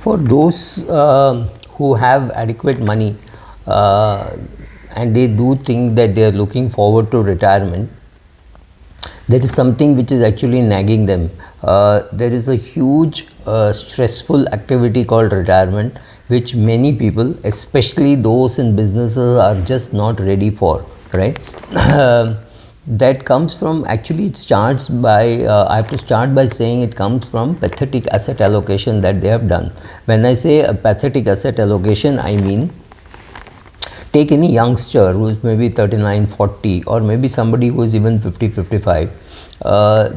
For those who have adequate money and they do think that they are looking forward to retirement, there is something which is actually nagging them. There is a huge stressful activity called retirement, which many people, especially those in businesses, are just not ready for, right? That comes from, actually it starts by, I have to start by saying it comes from pathetic asset allocation that they have done. When I say a pathetic asset allocation, I mean, take any youngster who is maybe 39, 40, or maybe somebody who is even 50, 55.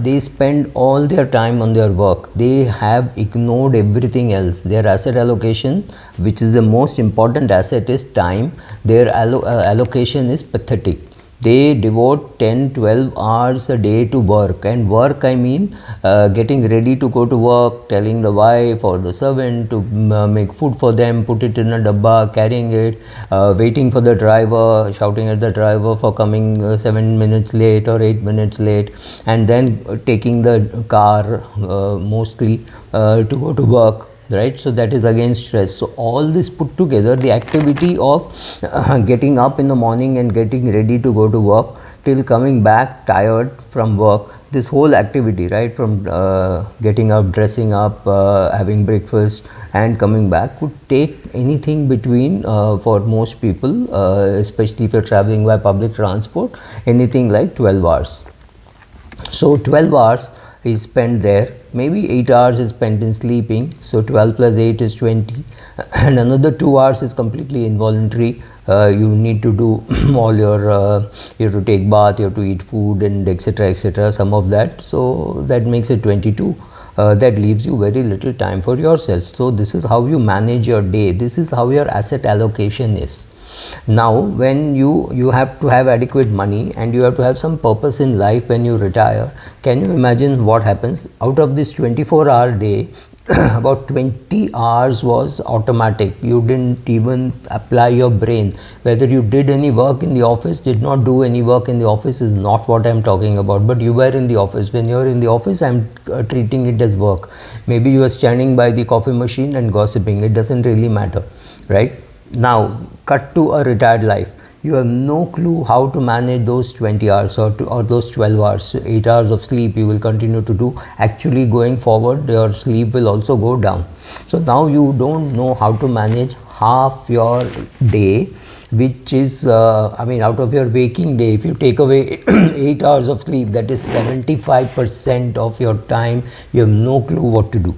They spend all their time on their work. They have ignored everything else. Their asset allocation, which is the most important asset, is time. Their allocation is pathetic. They devote 10, 12 hours a day to work, and work I mean getting ready to go to work, telling the wife or the servant to make food for them, put it in a dabba, carrying it, waiting for the driver, shouting at the driver for coming 7 minutes late or 8 minutes late, and then taking the car mostly to go to work. Right, so that is again stress. So all this put together, the activity of getting up in the morning and getting ready to go to work till coming back tired from work, this whole activity, right, from getting up, dressing up, having breakfast and coming back, would take anything between, for most people, especially if you're traveling by public transport, anything like 12 hours. So 12 hours is spent there. Maybe 8 hours is spent in sleeping, so 12 plus 8 is 20, and another 2 hours is completely involuntary. You need to do all your, you have to take bath, you have to eat food, and etc., some of that, so that makes it 22. That leaves you very little time for yourself. So this is how you manage your day. This is how your asset allocation is. Now when you have to have adequate money and you have to have some purpose in life when you retire, can you imagine what happens? Out of this 24-hour day, about 20 hours was automatic. You didn't even apply your brain. Whether you did any work in the office, did not do any work in the office is not what I'm talking about, but you were in the office. When you're in the office, I'm treating it as work. Maybe you are standing by the coffee machine and gossiping. It doesn't really matter, right? Now cut to a retired life. You have no clue how to manage those 20 hours or those 12 hours. 8 hours of sleep you will continue to do. Actually going forward, your sleep will also go down. So now you don't know how to manage half your day, which is out of your waking day, if you take away 8 hours of sleep, that is 75% of your time. You have no clue what to do.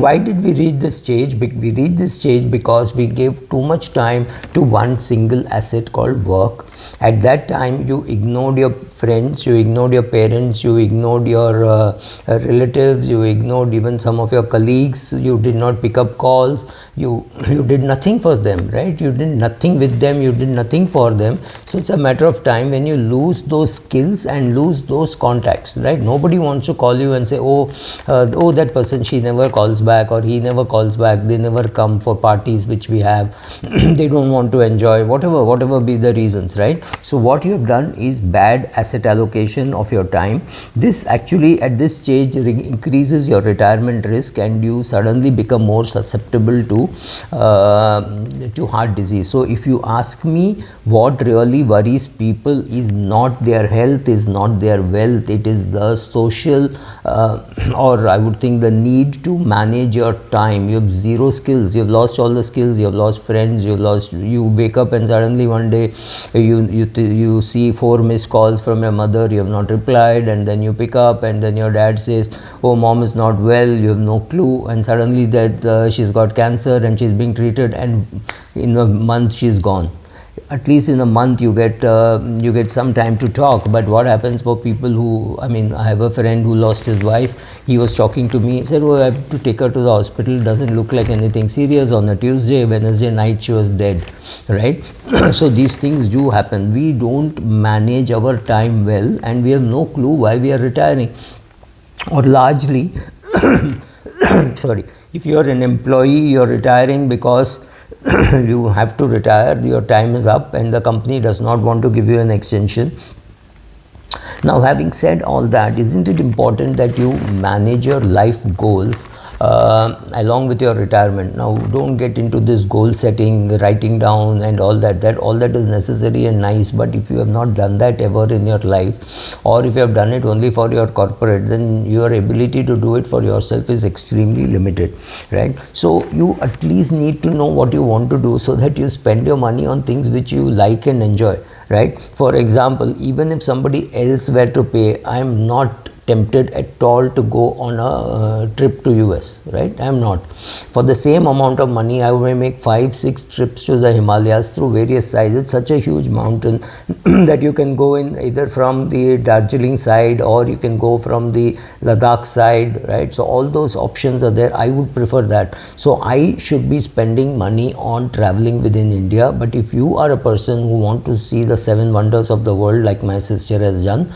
Why did we reach this stage? We reached this stage because we gave too much time to one single asset called work. At that time, you ignored your friends, you ignored your parents, you ignored your relatives, you ignored even some of your colleagues, you did not pick up calls, you did nothing for them, right? You did nothing with them, you did nothing for them. So it's a matter of time when you lose those skills and lose those contacts, right? Nobody wants to call you and say, oh, that person, she never calls back, or he never calls back, they never come for parties which we have, they don't want to enjoy, whatever be the reasons, right? So what you have done is bad asset allocation of your time. This actually at this stage increases your retirement risk, and you suddenly become more susceptible to heart disease. So if you ask me, what really worries people is not their health, is not their wealth, it is the social or I would think the need to manage your time. You have zero skills, you have lost all the skills, you have lost friends, you wake up and suddenly one day you see 4 missed calls from your mother, you have not replied, and then you pick up and then your dad says, oh, mom is not well, you have no clue, and suddenly that she's got cancer and she's being treated, and in a month she's gone. At least in a month you get some time to talk. But what happens for people who, I have a friend who lost his wife. He was talking to me, he said, oh, I have to take her to the hospital, doesn't look like anything serious. On a Tuesday, Wednesday night she was dead, right? So these things do happen. We don't manage our time well, and we have no clue why we are retiring. Or largely sorry, if you are an employee, you are retiring because you have to retire, your time is up and the company does not want to give you an extension. Now, having said all that, isn't it important that you manage your life goals along with your retirement. Now don't get into this goal setting, writing down and all that is necessary and nice, but if you have not done that ever in your life, or if you have done it only for your corporate, then your ability to do it for yourself is extremely limited, right? So you at least need to know what you want to do, so that you spend your money on things which you like and enjoy, right? For example, even if somebody else were to pay, I am not tempted at all to go on a trip to US, right? I am not. For the same amount of money, I may make 5-6 trips to the Himalayas through various sides. It's such a huge mountain that you can go in either from the Darjeeling side, or you can go from the Ladakh side, right? So all those options are there. I would prefer that. So I should be spending money on traveling within India. But if you are a person who want to see the 7 wonders of the world, like my sister has done,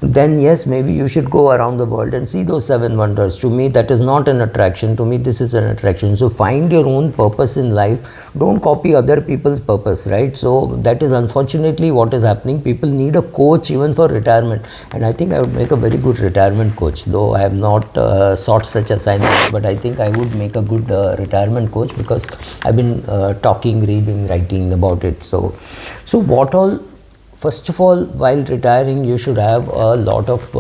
then yes, maybe you should go around the world and see those 7 wonders. To me, that is not an attraction. To me, this is an attraction. So find your own purpose in life. Don't copy other people's purpose, right? So that is unfortunately what is happening. People need a coach even for retirement, and I think I would make a very good retirement coach, though I have not sought such assignments, but I think I would make a good retirement coach, because I've been talking, reading, writing about it. So what all? First of all, while retiring, you should have a lot of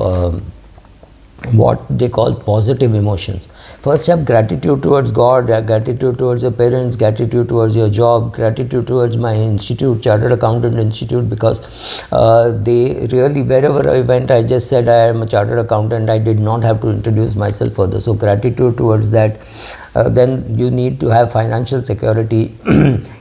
what they call positive emotions. First, have gratitude towards God, gratitude towards your parents, gratitude towards your job, gratitude towards my institute, Chartered Accountant Institute, because they really, wherever I went, I just said I am a chartered accountant. I did not have to introduce myself further. So gratitude towards that. Then you need to have financial security.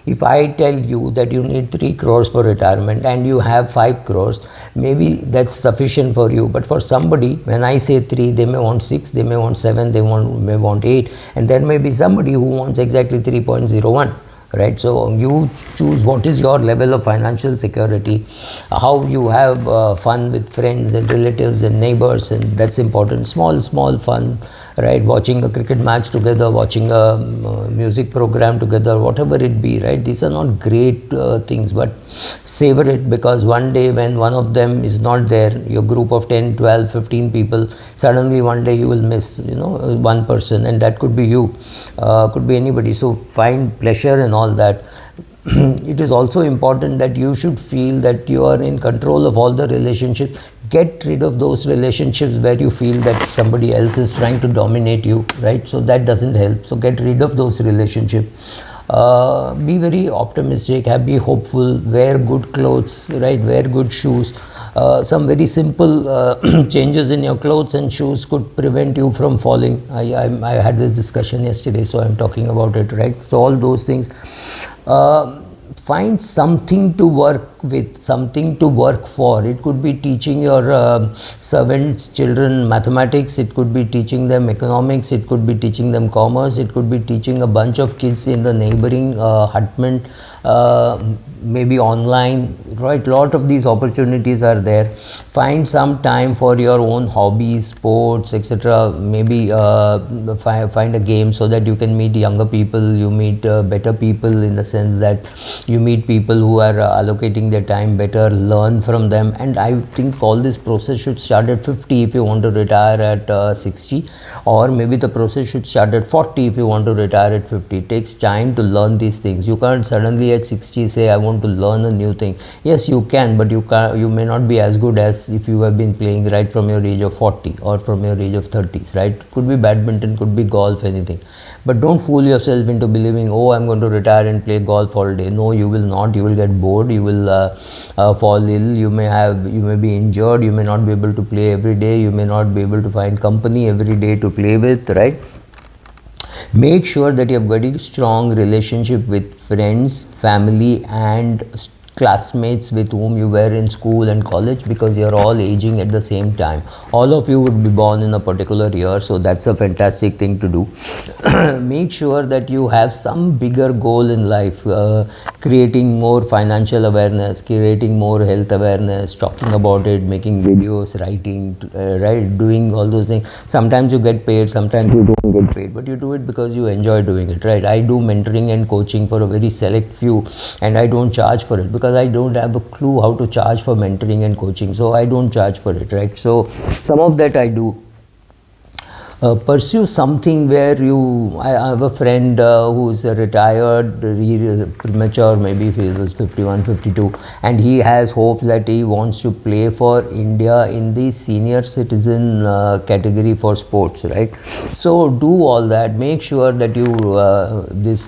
If I tell you that you need 3 crores for retirement and you have 5 crores, maybe that's sufficient for you. But for somebody, when I say 3, they may want 6, they may want 7, they may want 8, and there may be somebody who wants exactly 3.01. Right? So you choose what is your level of financial security, how you have fun with friends and relatives and neighbors, and that's important. Small fun, right? Watching a cricket match together, watching a music program together, whatever it be, right? These are not great things, but savor it, because one day when one of them is not there, your group of 10, 12, 15 people, suddenly one day you will miss, one person, and that could be you, could be anybody. So find pleasure in all that. It is also important that you should feel that you are in control of all the relationships. Get rid of those relationships where you feel that somebody else is trying to dominate you, right? So that doesn't help. So get rid of those relationships. Be very optimistic, be hopeful, wear good clothes, right? Wear good shoes. Some very simple changes in your clothes and shoes could prevent you from falling. I had this discussion yesterday, so I'm talking about it, right? So all those things. Find something to work with, something to work for. It could be teaching your servants' children mathematics, it could be teaching them economics, it could be teaching them commerce, it could be teaching a bunch of kids in the neighboring hutment, maybe online, right? Lot of these opportunities are there. Find some time for your own hobbies, sports, etc. Maybe find a game so that you can meet younger people, you meet better people, in the sense that you meet people who are allocating their time better, learn from them. And I think all this process should start at 50 if you want to retire at 60, or maybe the process should start at 40 if you want to retire at 50. It takes time to learn these things. You can't suddenly at 60 say I want to learn a new thing. Yes, you can, but you may not be as good as if you have been playing right from your age of 40 or from your age of 30s, right? Could be badminton, could be golf, anything. But don't fool yourself into believing, oh, I'm going to retire and play golf all day. No, you will not. You will get bored. You will fall ill. You may be injured. You may not be able to play every day. You may not be able to find company every day to play with, right? Make sure that you have very strong relationship with friends, family, and classmates with whom you were in school and college, because you are all aging at the same time. All of you would be born in a particular year, so that's a fantastic thing to do. Make sure that you have some bigger goal in life, creating more financial awareness, creating more health awareness, talking about it, making videos, writing, right, doing all those things. Sometimes you get paid, sometimes you don't get paid, but you do it because you enjoy doing it, right? I do mentoring and coaching for a very select few, and I don't charge for it because I don't have a clue how to charge for mentoring and coaching, so I don't charge for it, right? So some of that I do. pursue something where I have a friend who's retired, premature, maybe he was 51, 52, and he has hopes that he wants to play for India in the senior citizen category for sports, right? So do all that. Make sure that you this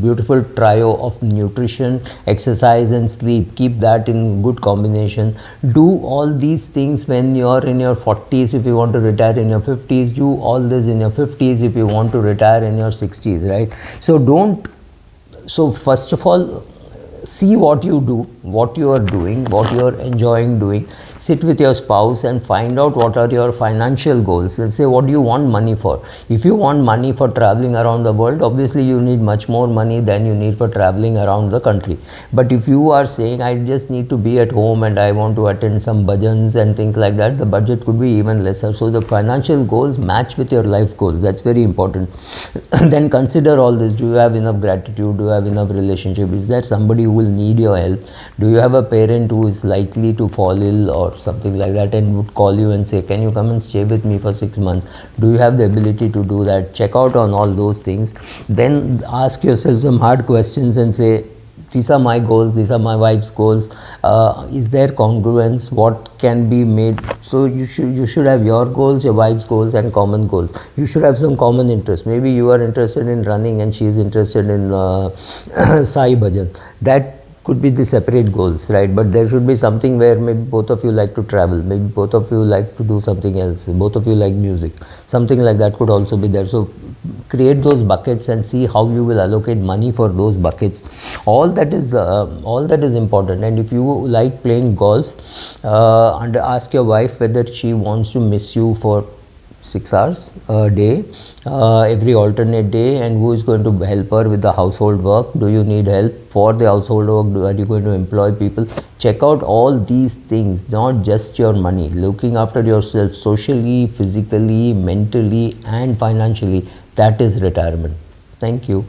beautiful trio of nutrition, exercise and sleep, keep that in good combination. Do all these things when you are in your 40s. If you want to retire in your 50s, do all this in your 50s if you want to retire in your 60s, right? So first of all, see what you do, what you are doing, what you are enjoying doing. Sit with your spouse and find out what are your financial goals. Let's say, what do you want money for? If you want money for traveling around the world, obviously you need much more money than you need for traveling around the country. But if you are saying, I just need to be at home and I want to attend some bhajans and things like that, the budget could be even lesser. So the financial goals match with your life goals. That's very important. Then consider all this. Do you have enough gratitude? Do you have enough relationship? Is there somebody who will need your help? Do you have a parent who is likely to fall ill or something like that and would call you and say, can you come and stay with me for 6 months? Do you have the ability to do that? Check out on all those things. Then ask yourself some hard questions and say, these are my goals, these are my wife's goals. Is there congruence? What can be made? So you should have your goals, your wife's goals and common goals. You should have some common interest. Maybe you are interested in running and she is interested in Sai Bhajan. That could be the separate goals, right? But there should be something where maybe both of you like to travel, maybe both of you like to do something else, both of you like music, something like that could also be there. So create those buckets and see how you will allocate money for those buckets. All that is important. And if you like playing golf, and ask your wife whether she wants to miss you for 6 hours a day, every alternate day, and who is going to help her with the household work? Do you need help for the household work? Are you going to employ people? Check out all these things, not just your money. Looking after yourself socially, physically, mentally and financially, that is retirement. Thank you.